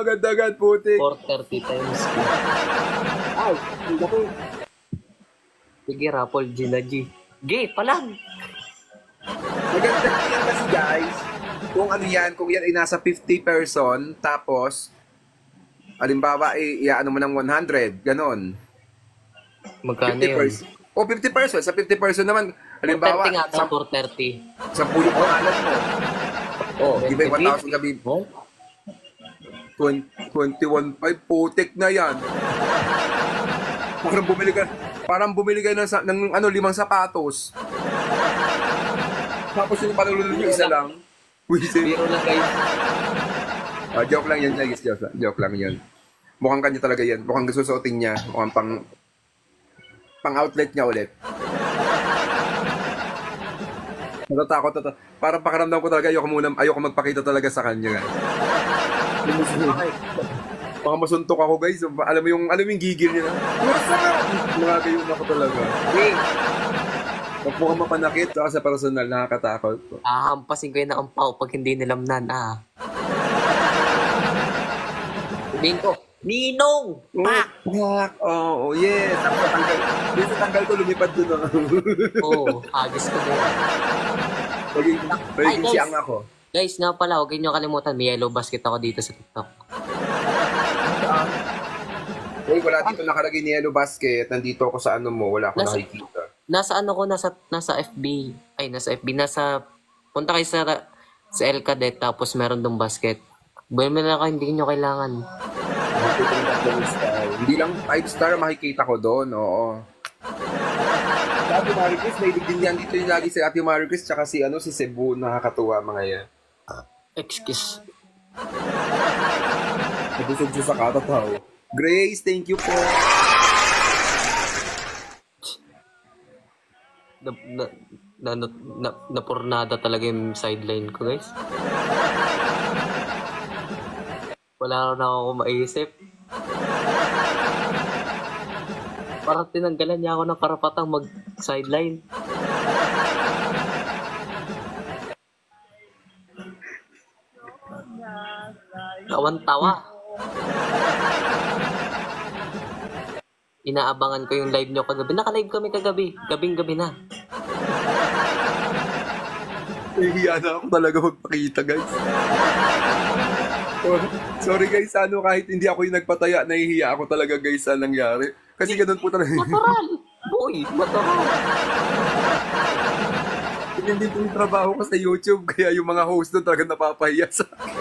agad-agad, putik. 430 times Q. Ay, hindi ko. Sige, Rapol, G na G. G, palang! Maganda yan kasi guys. Kung ano yan, kung yan ay nasa 50 person, tapos, halimbawa, iaano mo ng 100, ganon. Magkano 50 yun? person. O, 50 person. Sa 50 person naman, halimbawa, 430 nga daw, 430. sa puyo pangalan mo. Oh, di ba yung 1,000 gabi? Oh? 21.5, putik na yan. Parang bumili ka ng 5 sapatos. Tapos yung panulunod yung isa lang. Biro lang guys. Joke lang yan, guys. Joke lang yan. Mukhang kanya talaga yan. Mukhang susuotin niya. Mukhang pang-outlet niya ulit. Natatakot. Parang pakiramdam ko talaga, ayoko magpakita talaga sa kanya. Baka masuntok ako, guys. Alam mo yung gigil niya na. Mga gayon ako talaga. Huwag mo kang mapanakit sa personal, nakakatakot. Hampasin ko yun na ampaw pag hindi nilamnan, Sabihin ko, Ninong! Pak! Oh, yes. Tapos tanggal ko, lumipad doon. Agis ko doon. Pagiging siyang ako. Guys, nga pala, huwag niyo kalimutan, may yellow basket ako dito sa TikTok. Uy, wala dito nakalagay ni Yellow Basket. Nandito ako sa ano mo, wala akong nakikita. Nasa FB. Punta kayo sa El Cadet, tapos meron dong basket. Buwan mo na kayo, hindi nyo kailangan. Hindi lang 5 star makikita ko doon, oo. Ate Maricris, may din yan dito yung lagi si Ate Maricris, tsaka si Cebu, nakakatuwa mga yan. Excuse. Nabusog siya sa katataw. Grace, thank you po. Napurnada talaga yung sideline ko, guys. Wala na ako maisip. Parang tinanggalan niya ako ng karapatang mag-sideline. Tawan-tawa. Inaabangan ko yung live nyo kagabi. Naka-live kami kagabi. Gabing-gabi na. Nahihiya na ako talaga magpakita, guys. Sorry guys, kahit hindi ako yung nagpataya, nahihiya ako talaga guys sa nangyari. Kasi ganun po talaga. Matural! Boy, matural! Hindi po yung trabaho ko sa YouTube, kaya yung mga host doon talaga napapahiya sa akin.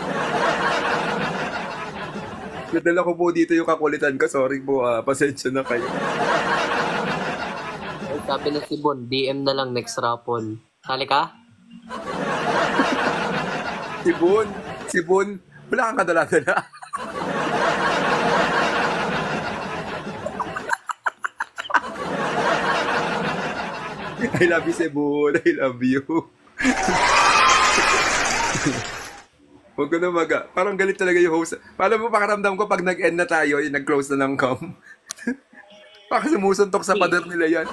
Nadala ko po dito yung kakulitan ko. Sorry po, pasensya na kayo. Sabi na si Bon, DM na lang next rapol. Sali ka? Si Bon, wala kang kadala-dala. I love you, Cebu. I love you. Huwag ko na parang galit talaga yung host. Paano mo pakaramdam ko pag nag-end na tayo, yung nag-close na ng cam? Baka sumusuntok sa pader nila yan.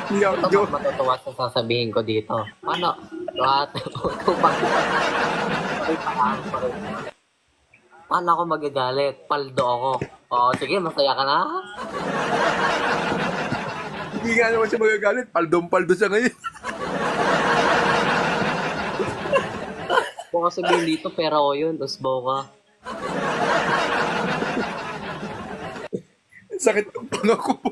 Hindi ako matutuwa sa sasabihin ko dito. Ano? Paano ako magagalit? Paldo ako. Sige, masaya ka na. Hindi nga naman siya magagalit. Paldong-paldo siya ngayon. Kung sabihin dito, pera ko yun. Usbaw ka. Sakit ng pangako po.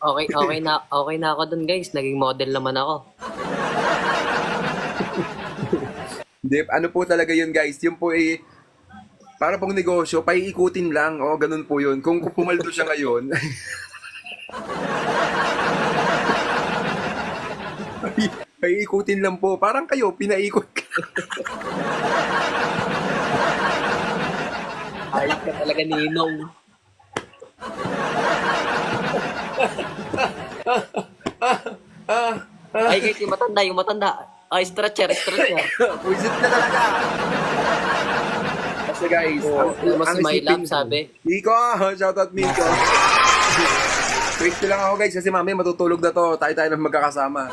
Okay na ako dun, guys. Naging model naman ako. Hindi, ano po talaga yun, guys? Yung po para pong negosyo, paiikutin lang. Ganun po yun. Kung pumaldo siya ngayon, paiikutin lang po. Parang kayo, pinaikot ka. Ayos ka talaga, Ninong. Ay, guys, yung matanda. Ay, stretcher. Puisit ka talaga. Kasi guys, ang isipin sabi. Miko, shoutout Miko. Wait lang ako guys, kasi mamaya matutulog na to. Tayo na magkakasama.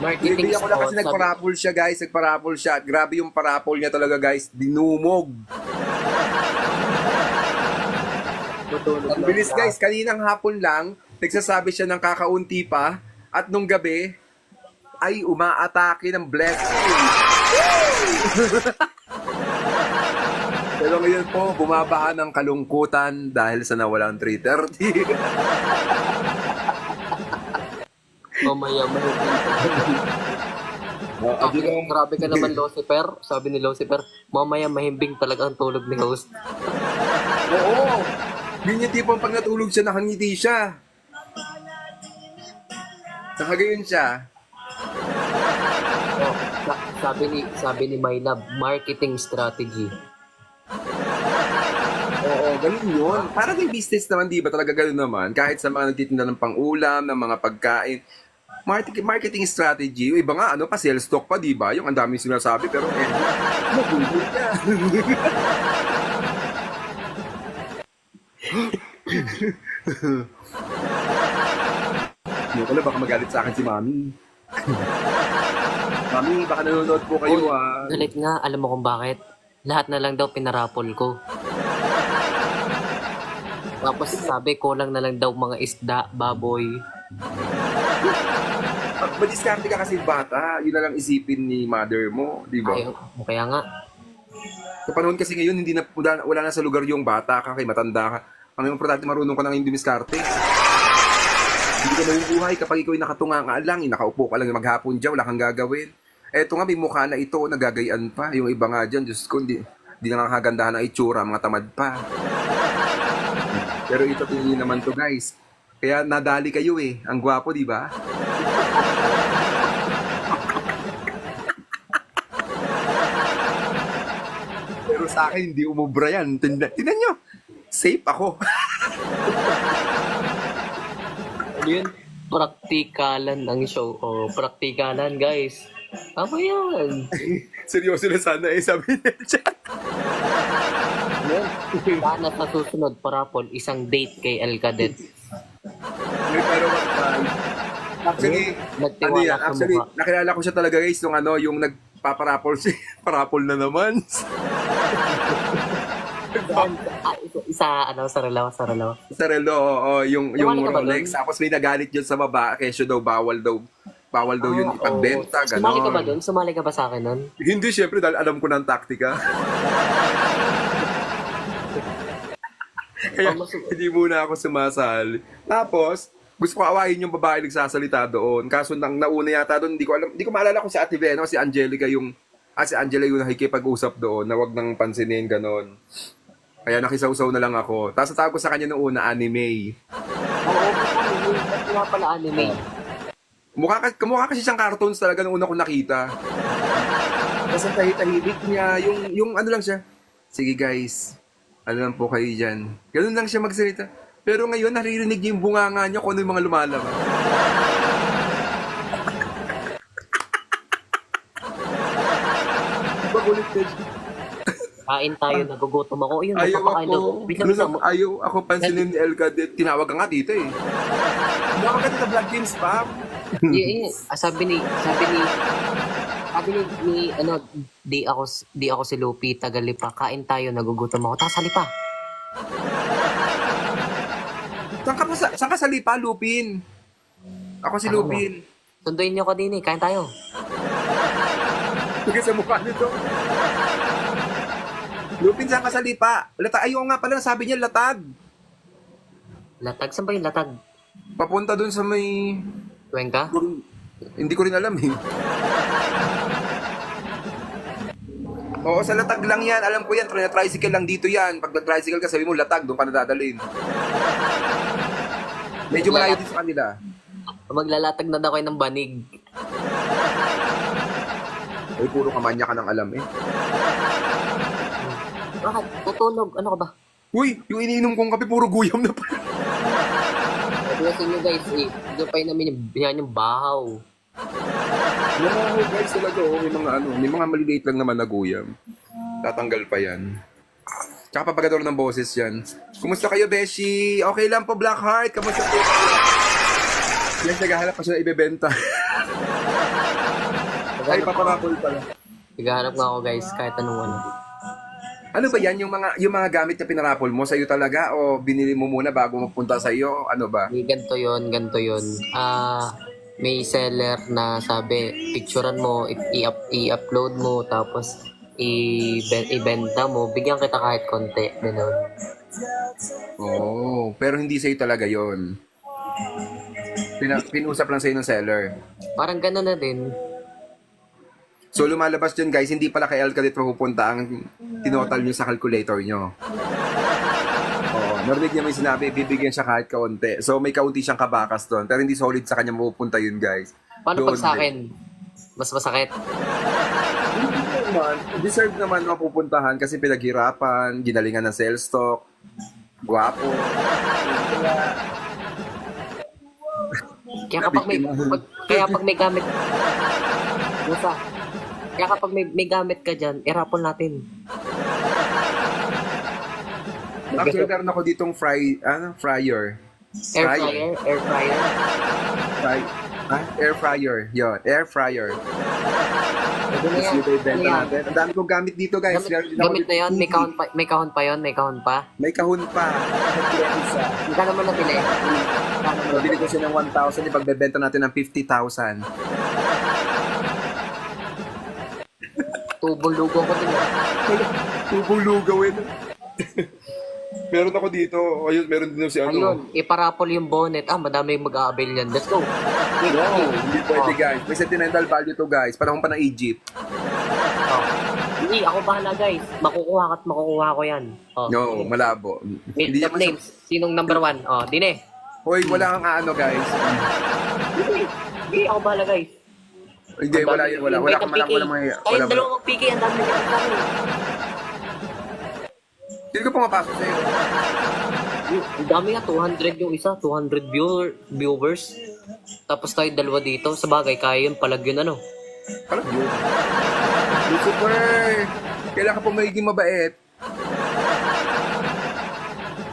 Marketing Binibigyan ko lang kasi sabi- nagparapol siya, guys. Nagparapol siya. At grabe yung parapol niya talaga, guys. Dinumog. Tutulog Ang lang bilis, siya. guys. Kaninang hapon lang, nagsasabi siya ng kakaunti pa. At nung gabi, ay umaatake ng blessing. Pero ngayon po, bumabaan ng kalungkutan dahil sa nawalang 3:30. Mamaya mahimbing. Grabe ka naman, Lucifer. Sabi ni Lucifer, mamaya mahimbing talaga ang tulog ni host. Oo. Yun yung tipong pag natulog siya, nakangiti siya. Nakagayon siya. Oh, sabi ni My Love, marketing strategy. Oo, ganun yun. Parang yung business naman, di ba talaga ganun naman? Kahit sa mga nagtitinda ng pang-ulam, ng mga pagkain, marketing strategy. Yung iba nga, ano pa, sales stock pa, di ba? Yung ang dami sinasabi, pero magugol ka. Hindi ko na, baka magalit sa akin si Mami. Mami, baka nanonood po kayo, ah. Galit nga, alam mo kung bakit? Lahat na lang daw pinarapol ko. Tapos sabi, kulang na lang daw mga isda, baboy. Pag madiskarte ka kasi bata, yun na lang isipin ni mother mo, di ba? Ay, kaya nga. Sa panahon kasi ngayon, hindi na, wala na sa lugar yung bata ka, kay matanda ka. Ang importante, marunong ka na ngayon dumiskarte. Hindi ka mabubuhay kapag ikaw ay nakatunga nga lang, nakaupo ka lang maghapon dyan, wala kang gagawin. Eto nga, may mukha na ito, nagagayan pa. Yung iba nga dyan, Diyos ko, hindi na nakakagandahan ang itsura, mga tamad pa. Pero ito tingin naman to, guys. Kaya nadali kayo eh. Ang gwapo, di ba? Pero sa akin, hindi umubra yan. Tingnan nyo. Safe ako. Ano yun? Praktikalan ang show. Oh, praktikalan, guys. Tama yan. Seryoso na sana eh, sabi niya dyan. Yan. Sana sa susunod, parapol, isang date kay El Cadet. Pero actually, Nagtiwala ano yan, sa actually, mukha. nakilala ko siya talaga guys, nung ano, yung nagpaparapol siya. Parapol na naman. Sa relo. Sa relo, oo, yung Sumali ka ba Rolex. dun? Tapos may nagalit yun sa baba, kesyo daw, bawal daw yun ipagbenta, gano'n. Sumali ka ba doon? Sumali ka ba sa akin doon? Hindi, syempre, dahil alam ko ng taktika. Kaya hindi muna ako sumasali. Tapos, gusto ko awayin yung babae nagsasalita doon. Kaso nang nauna yata doon, hindi ko maalala kung si Ate Vena o si Angelica yung, si Angela yung nakikipag-usap doon na wag nang pansinin, ganon. Kaya nakisawsaw na lang ako. Tapos natawag ko sa kanya noong una, anime. Oo, wala pala anime. Kamukha kasi siyang cartoons talaga noong una ko nakita. Tapos ang tahit-tahimik niya, yung ano lang siya, sige guys, ano lang po kayo dyan. Ganun lang siya magsalita. Pero ngayon, naririnig niya yung bunganga niya kung ano yung mga lumalabas. Diba kulit na siya? Kain tayo, nagugutom ako. Ayun, Ayaw napapakain ako. ako. Biglang Ayaw ako pansinin ni El Cadet. Tinawag ka nga dito eh. Tinawag ka dito Black Games pa. sabi ni di ako si Lupi, Tagalipa. Kain tayo, nagugutom ako. Tapos halipa. Saan ka sa Lipa, Lupin? Ako si Ano Lupin. Sunduin niyo ko din eh. Kain tayo. Sige sa mukha nito. Lupin, saan ka sa Lipa? Ayaw nga pala, sabi niya latag. Latag? Saan ba yung latag? Papunta dun sa may... Cuenca? Hindi ko rin alam eh. Oo, sa latag lang yan. Alam ko yan. Tricycle lang dito yan. Pag nag-tricycle ka, sabi mo latag, doon ka nadadalhin. Medyo malayo din sa kanila. Maglalatag na daw kayo ng banig. Ay, puro kamanya ka ng alam eh. Bakit? Tutulog. Ano ka ba? Uy, yung iniinom kong kape, puro guyam na pala. Sabi kasi nyo guys, hindi pa namin yung bahaw. Yung mga guys talaga, may mga maliliit lang naman na guyam. Tatanggal pa yan. Tsaka papagador ng boses yan. Kumusta kayo, Beshi? Okay lang po, Blackheart. Kamusta po? Yan, naghahanap pa siya na ibebenta. Ay, paparapol pala. Naghahanap nga ako guys, kahit anong ano. Ano ba yan? Yung mga gamit na pinarapol mo, sa'yo talaga? O binili mo muna bago magpunta sa'yo? Ano ba? May ganito yun. May seller na sabi, picturean mo, i-upload mo, tapos ibenta mo, bigyan kita kahit konti. Ganun. Oo, pero hindi sa'yo talaga yon. Pinusap lang sa'yo ng seller. Parang ganun na din. So lumalabas dyan guys, hindi pala kay Alcalit pupunta ang tinotal nyo sa calculator nyo. Oo, narinig niya may sinabi, bibigyan siya kahit kaunti. So may kaunti siyang kabakas doon, pero hindi solid sa kanya mapupunta yun guys. Paano Doon pag sa din. akin? Mas masakit? Deserve naman mapupuntahan kasi pinaghirapan, ginalingan ng sales stock, gwapo. Kaya kapag may gamit, Musa, kaya kapag may gamit ka dyan, irapon natin. Actually, meron ako ditong fryer. Air fryer. Air fryer. Yun, air fryer. Pwede na yan. Tapos dito ibenta natin. Ang dami kong gamit dito, guys. Gamit na yan, may kahon pa yun, may kahon pa. May kahon pa. Hindi naman nabili. Nabili ko siya ng 1,000, ipagbebenta natin ng 50,000. Tubong lugo ko din. Tubong lugawin. Meron ako dito. Ayun, meron din si ano. Ayun, iparapol yung bonnet. Madami yung mag-a-avail yan. Let's go. No, hindi pwede guys. May sentimental value to guys. Panahon pa ng Egypt. Hindi, ako bahala guys. Makukuha ko yan. No, malabo. Hindi naman names. Sinong number 1? Dine. Hoy, wala kang ano guys. Hindi, ako bahala guys. Hindi, wala yun. Wala kang mga... Kayong dalawang mag-PK, ang dami nyo kami. Hindi ko pumapasok sa'yo. Ang dami nga, 200 yung isa, 200 viewers. Tapos tayo dalawa dito. Sa bagay, kaya yun, palag yun ano. Alam yun. Super! Kailangan ka po magiging mabait.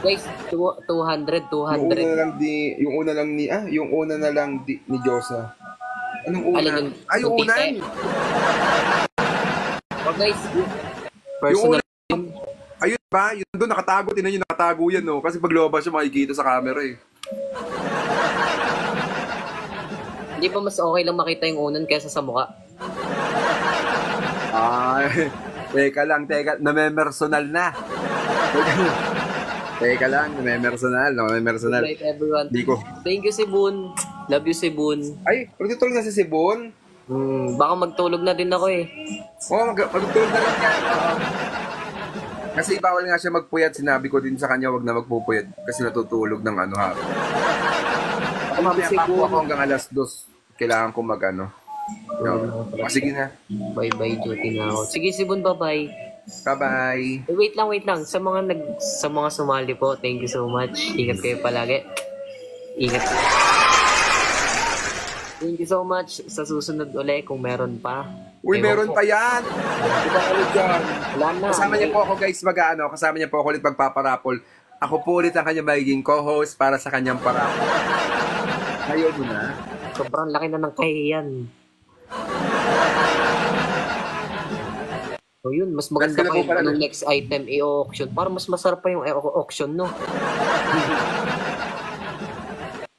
Guys, 200. Yung una na lang ni Josa. Anong una? Yung una. Guys, personal. Ayun ba? Yun doon nakatago. Tinan nyo nakatago yan, no? Kasi pag lumabas siya makikita sa camera, eh. Hindi ba mas okay lang makita yung unan kaysa sa mukha? Ay, teka lang. Namemersonal na. Teka lang, namemersonal. Right, everyone. Di ko. Thank you, Sibun. Love you, Sibun. Ay, magtutulog na si Sibon. Baka magtulog na din ako eh. Oo, magtutulog na rin yan. Kasi bawal nga siya magpuyat. Sinabi ko din sa kanya, wag na magpupuyat. Kasi natutulog ng ano ha. Ako mamaya papo ako hanggang alas 2. Kailangan ko mag-ano. No. Sige na. Bye-bye, duty na ako. Sige, Sibun, bye-bye. Bye-bye. Wait lang. Sa mga sumali po, thank you so much. Ingat kayo palagi. Ingat. Thank you so much. Sa susunod ulit kung meron pa. Uy, meron pa yan. Ibang ulit yan. Wala na. Kasama niya po ako guys kasama niya po ako ulit magpaparapol. Ako po ulit ang kanyang magiging co-host para sa kanyang parapol. Ayaw mo na. Sobrang laki na ng kahiyan. So yun, mas maganda pa yung next item i-auction. Para mas masarap pa yung auction, no?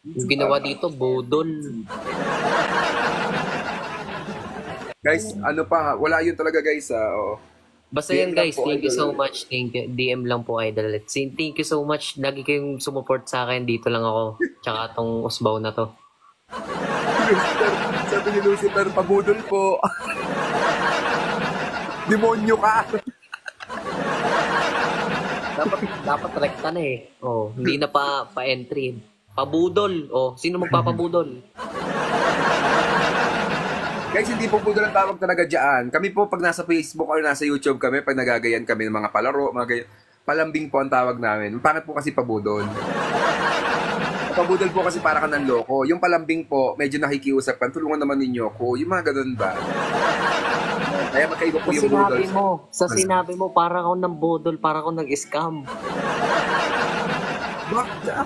Yung ginawa dito, budol. Guys, ano pa, wala yun talaga guys. Basta yan guys, thank you so much. Thank you. DM lang po idol. Thank you so much. Lagi kayong sumuport sa akin. Dito lang ako. Tsaka tong usbaw na to. Sabi ni Lucifer, pabudol po. Demonyo ka. dapat rekta na eh. Hindi na pa-entry. Pabudol. Sino magpapabudol? Guys, hindi po budol ang tawag talaga dyan. Kami po pag nasa Facebook or nasa YouTube kami, pag nagagayan kami ng mga palaro, mga ganyan, palambing po ang tawag namin. Pangit po kasi pabudol. Pabudol po kasi para ka ng loko. Yung palambing po, medyo nakikiusap ka, tulungan naman ninyo ako. Yung mga ganun ba? Kaya magkaiba po yung budol. Sa sinabi mo, parang ako ng budol, parang ako nag-scam.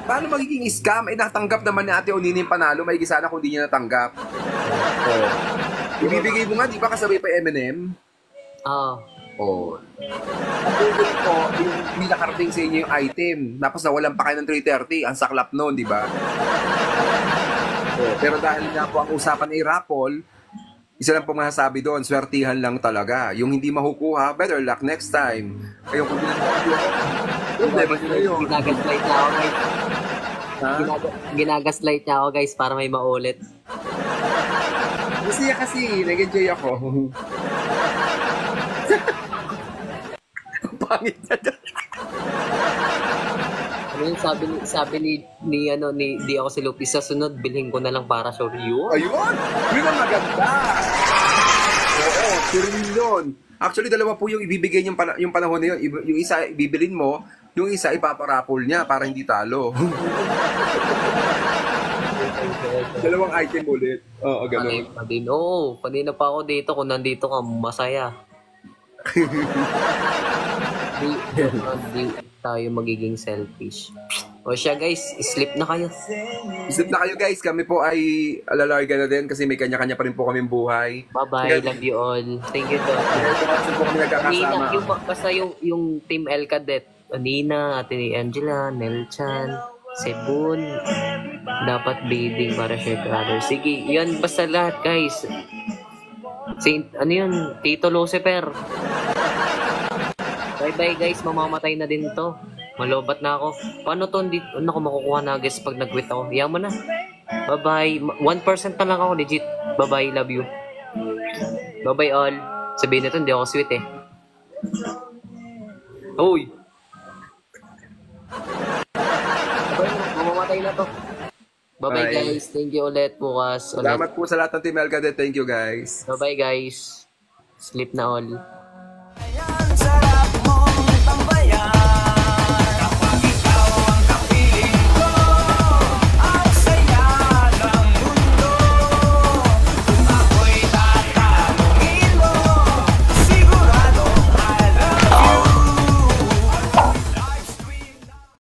Paano magiging scam? Natanggap naman ni Ate Onini yung panalo. May sana kung di niya natanggap. Ibibigay mo nga, di ba kasabay pa M&M? Ah, Oo. Ang Google ko, yung hindi nakarating sa inyo yung item. Tapos nawalan pa kayo ng 330. Ang saklap noon, di ba? Pero dahil nga po ang usapan ay raffle, isa lang po masasabi doon, swertihan lang talaga. Yung hindi mahukuha, better luck next time. Kayong kung problema nyo na yun. ginagaslight niya ako guys. Ha? Ginagaslight niya ako guys para may maulit. Masaya kasi, nag-enjoy ako. Ang pangit na doon. Ano yun, sabi ni di ako si Lupi, sa sunod, bilhin ko na lang para sa Rio. Ayun! Yun ang maganda! Oo, sure yun. Actually, dalawa po yung ibibigay yung panahon na yun. Yung isa, ibibilin mo. Yung isa, ipaparapol niya para hindi talo. Dalawang item ulit. Oo, ganun. Oo, kanina pa ako dito. Kung nandito ka, masaya. Di tayo magiging selfish. O siya guys, sleep na kayo. Isip na kayo guys, kami po ay alalarga na din kasi may kanya-kanya pa rin po kaming buhay. Bye-bye, love you all. Thank you, Doc. Kasi po kami nagkakasama. Basta yung Team El Cadet, Nina, Ate Angela, Nelchan, Sebun, dapat bidding para share to others. Sige, yan basta lahat guys. Ano yun? Tito Lucifer. Bye-bye guys, mamamatay na din to. Malobat na ako. Paano to? Hindi ako makukuha na guys pag nag-quit ako. Iyan mo na. Bye-bye. 1% na lang ako, legit. Bye-bye, love you. Bye-bye all. Sabihin nito, hindi ako sweet eh. Uy! Mamamatay na to. Bye-bye Bye. guys. Thank you ulit bukas. Salamat po sa lahat ng Team Elcadet. Thank you guys. Bye-bye guys. Sleep na all.